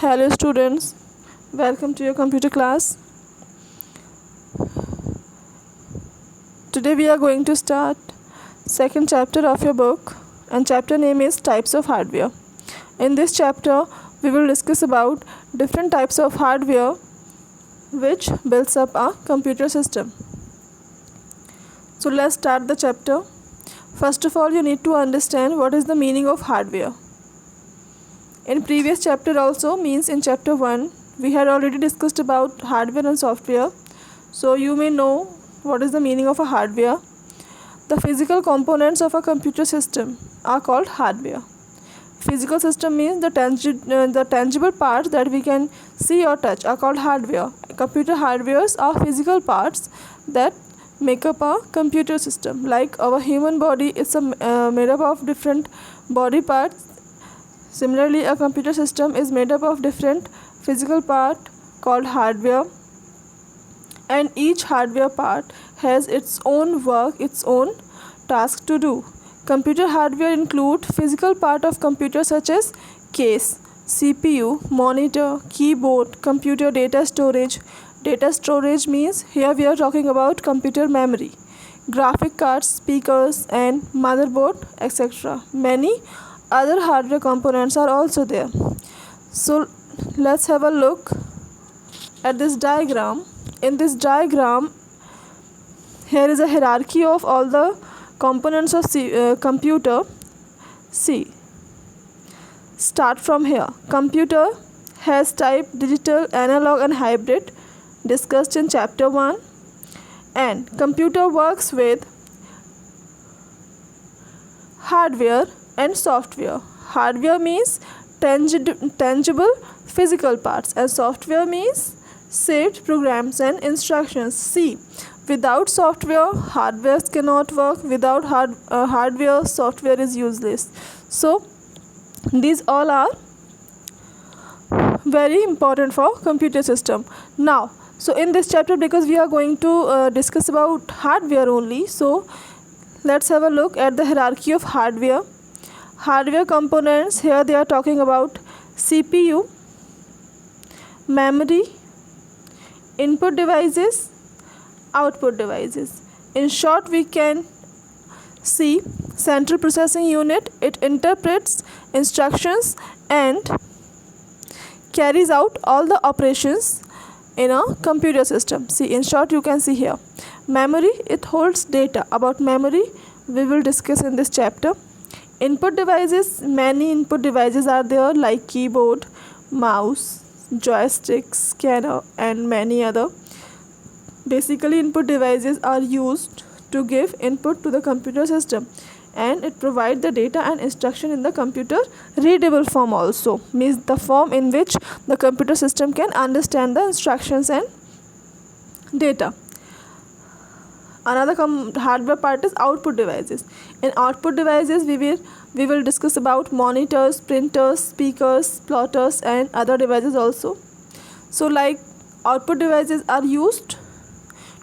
Hello students, welcome to your computer class. Today we are going to start second chapter of your book, and chapter name is Types of Hardware. In this chapter we will discuss about different types of hardware which builds up a computer system. So let's start the chapter. First of all, you need to understand what is the meaning of hardware. In previous chapter also, means in chapter 1, we had already discussed about hardware and software. So you may know what is the meaning of a hardware. The physical components of a computer system are called hardware. Physical system means the tangible parts that we can see or touch are called hardware. Computer hardwares are physical parts that make up a computer system. Like our human body is made up of different body parts. Similarly, a computer system is made up of different physical parts called hardware, and each hardware part has its own work, its own task to do. Computer hardware include physical part of computer such as case, CPU, monitor, keyboard, computer data storage. Data storage means here we are talking about computer memory, graphic cards, speakers and motherboard, etc. Many other hardware components are also there. So let's have a look at this diagram. In this diagram, here is a hierarchy of all the components of computer. See, start from here. Computer has type digital, analog and hybrid, discussed in chapter 1. And computer works with hardware and software. Hardware means tangible physical parts, and software means saved programs and instructions. See, without software, hardware cannot work. Without hardware, software is useless. So these all are very important for computer system. Now, so in this chapter, because we are going to discuss about hardware only, so let's have a look at the hierarchy of hardware. Hardware components, here they are talking about CPU, memory, input devices, output devices. In short, we can see central processing unit. It interprets instructions and carries out all the operations in a computer system. See, in short, you can see here memory, it holds data. About memory we will discuss in this chapter. Input devices, many input devices are there like keyboard, mouse, joystick, scanner and many other. Basically, input devices are used to give input to the computer system, and it provides the data and instruction in the computer readable form also, means the form in which the computer system can understand the instructions and data. Another hardware part is output devices. In output devices, we will discuss about monitors, printers, speakers, plotters and other devices also. So like output devices are used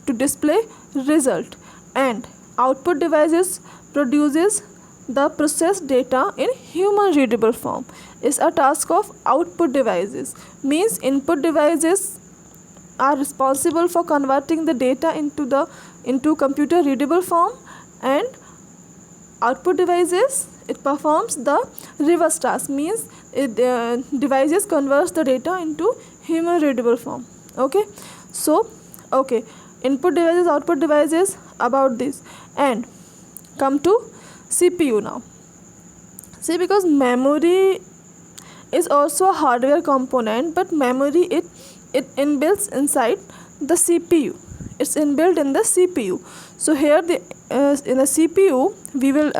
to display result, and output devices produces the processed data in human readable form. Is a task of output devices, means input devices are responsible for converting the data into computer readable form, and output devices, it performs the reverse task, means devices converts the data into human readable form. Okay, so input devices, output devices, about this. And come to CPU now. See, because memory is also a hardware component, but memory it inbuilt inside the CPU. It's inbuilt in the CPU. So here in the CPU we will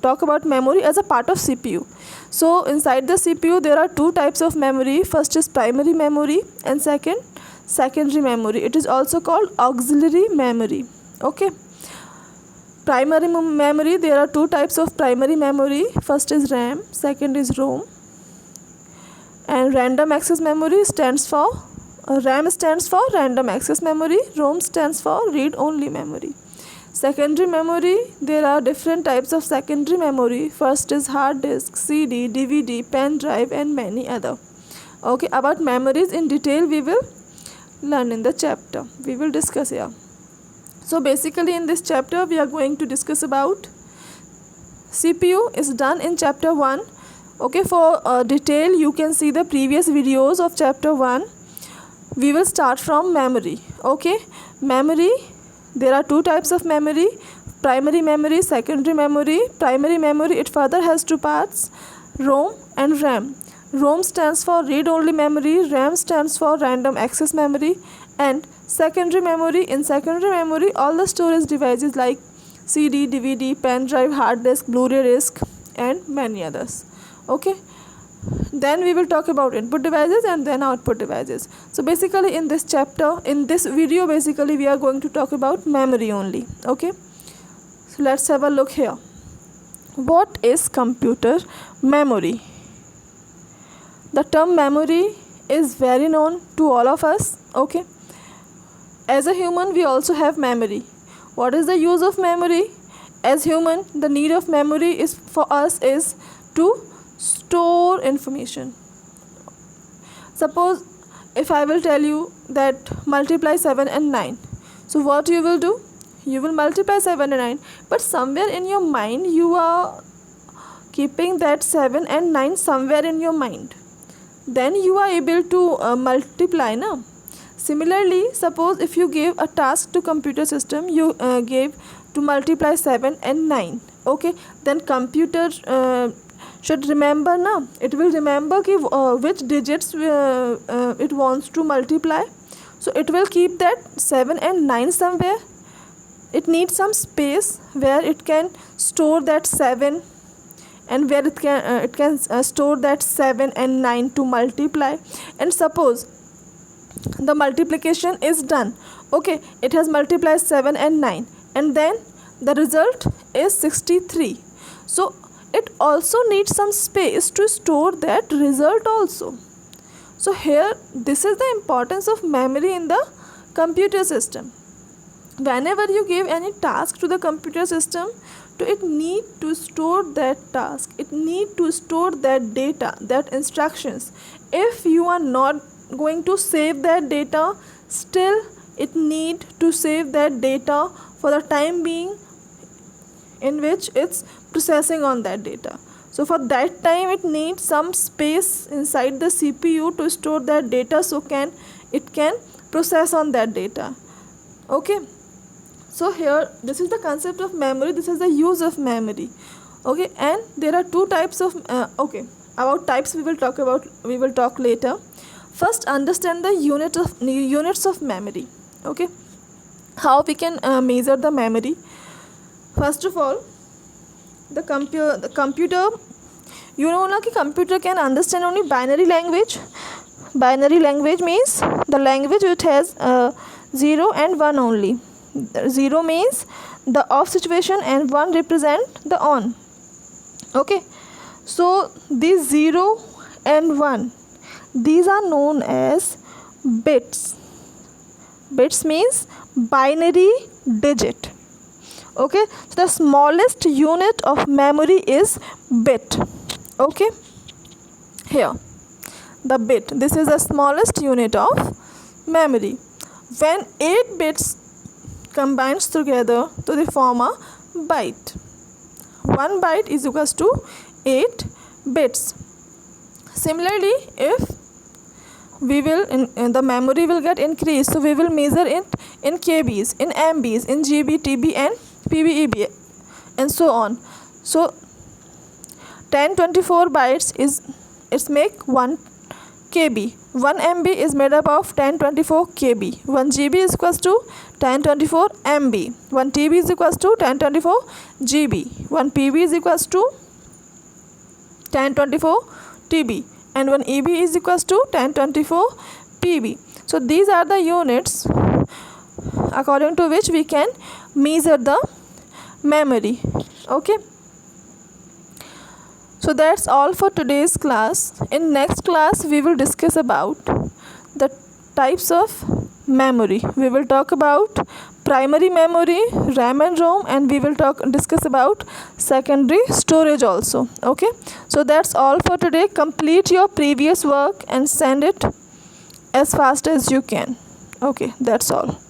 talk about memory as a part of CPU. So inside the CPU there are two types of memory. First is primary memory and second secondary memory. It is also called auxiliary memory. Okay, primary memory, there are two types of primary memory. First is RAM, second is ROM. And random access memory stands for RAM stands for random access memory, ROM stands for read only memory. Secondary memory, there are different types of secondary memory. First is hard disk, CD, DVD, pen drive and many other. Okay, about memories in detail we will learn in the chapter. We will discuss here. So basically in this chapter we are going to discuss about CPU is done in chapter 1. Okay, for detail you can see the previous videos of chapter 1. We will start from memory. Okay, memory, there are two types of memory: primary memory, secondary memory. Primary memory, it further has two parts: ROM and RAM. ROM stands for read only memory, RAM stands for random access memory. And secondary memory, in secondary memory all the storage devices like CD, DVD, pen drive, hard disk, Blu-ray disc and many others. Okay, then we will talk about input devices and then output devices. So basically in this chapter, in this video, basically we are going to talk about memory only. Okay, so let's have a look here. What is computer memory? The term memory is very known to all of us. Okay, as a human we also have memory. What is the use of memory? As human, the need of memory is for us is to store information. Suppose if I will tell you that multiply 7 and 9, so what you will do? You will multiply 7 and 9, but somewhere in your mind you are keeping that 7 and 9 somewhere in your mind, then you are able to multiply na. Similarly, suppose if you gave a task to computer system, you gave to multiply 7 and 9. Okay, then computer should remember na, it will remember which digits it wants to multiply. So it will keep that 7 and 9 somewhere. It needs some space where it can store that 7 and where it can store that 7 and 9 to multiply. And suppose the multiplication is done. Okay, it has multiplied 7 and 9 and then the result is 63. So it also needs some space to store that result also. So here this is the importance of memory in the computer system. Whenever you give any task to the computer system, it need to store that task, it need to store that data, that instructions. If you are not going to save that data, still it need to save that data for the time being in which it's processing on that data. So for that time it needs some space inside the CPU to store that data, so it can process on that data. Okay, so here this is the concept of memory, this is the use of memory. Okay, and there are two types of okay, about types we will talk later. First, understand the units of memory. Okay, how we can measure the memory. First of all, the computer, you know na ki computer can understand only binary language. Binary language means the language which has 0 and 1 only. 0 means the off situation and 1 represent the on. Okay, so these 0 and 1, these are known as bits. Bits means binary digit. Okay, so the smallest unit of memory is bit. Okay, here the bit, this is the smallest unit of memory. When 8 bits combines together to they form a byte. 1 byte is equals to 8 bits. Similarly, if we will the memory will get increased, so we will measure it in KBs, in MBs, in GB, TB and PBEB and so on. So 1024 bytes it's make 1 KB. 1 MB is made up of 1024 KB. 1 GB is equals to 1024 MB. 1 TB is equals to 1024 GB. 1 PB is equals to 1024 TB. And 1 EB is equals to 1024 PB. So these are the units according to which we can measure the memory. Okay, so that's all for today's class. In next class we will discuss about the types of memory. We will talk about primary memory, RAM and ROM, and we will discuss about secondary storage also. Okay, so that's all for today. Complete your previous work and send it as fast as you can. Okay, that's all.